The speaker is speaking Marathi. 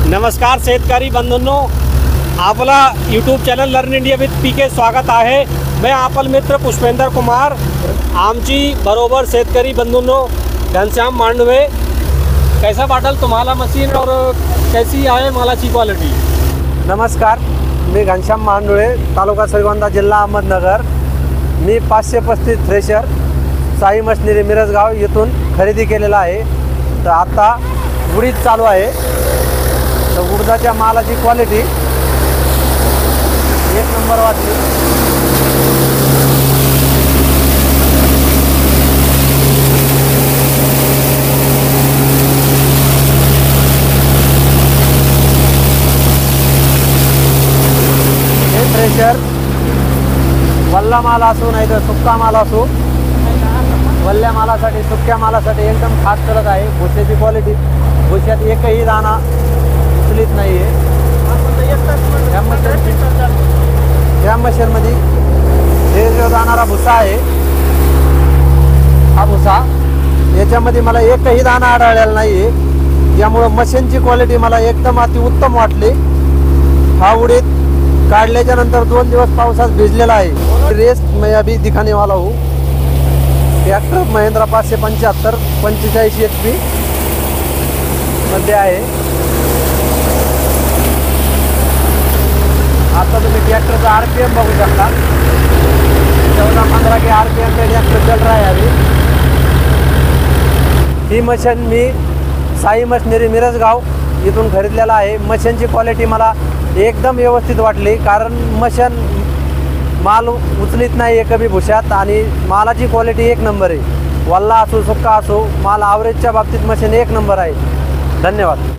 नमस्कार शेतकरी बंधूंनो, आपला YouTube channel learn India with PK स्वागत आहे। मैं आपल मित्र पुष्पेंद्र कुमार। आमची बरोबर शेतकरी बंधूंनो घनश्याम मांडवे। कैसा वाटल तुम्हाला मशीन और कैसी आहे मालाची क्वालिटी? नमस्कार, मी घनश्याम मांडवे, तालुका श्रीगोंदा, जिल्हा अहमदनगर। मी 535 थ्रेशर साई मशिनरी मिरजगाव येथून खरेदी केलेला आहे। तर आता उडीद चालू आहे। तर उडदाच्या मालाची क्वालिटी एक नंबर वाटली। हे थ्रेशर वल्ला माल असो नाही तर सुक्का माल असो, वल्ल्या मालासाठी सुक्या मालासाठी एकदम खास करत आहे। भुश्याची क्वालिटी, भुश्यात एकही दाणा उचलीत नाही आहे। या मशीनमध्ये हे जो जाणारा भुसा आहे, हा भुसा याच्यामध्ये मला एकही दाणा आढळलेला नाही आहे। यामुळं मशीनची क्वालिटी मला एकदम अतिउत्तम वाटली। हा उडीद काढल्याच्या नंतर 2 दिवस पावसात भिजलेला आहे। रेस्ट मैं अभी दिखाने वाला हूँ। ट्रॅक्टर महिंद्रा 575 45 HP मध्ये आहे। आता तुम्ही ट्रॅक्टरचा RPM बघू शकता। 14-15 के RPM पे ट्रॅक्टर चल रहा है अभी। ही मशीन मी साई मशिनरी मिरजगाव इथून खरीदलेला आहे। मशीनची क्वालिटी मला एकदम व्यवस्थित वाटली, कारण मशीन माल उचलीत नाही आहे कधी भुशात, आणि मालाची क्वालिटी एक नंबर आहे। वल्ला असो सुक्का असो, माल ॲव्हरेजच्या बाबतीत मशीन एक नंबर आहे। धन्यवाद।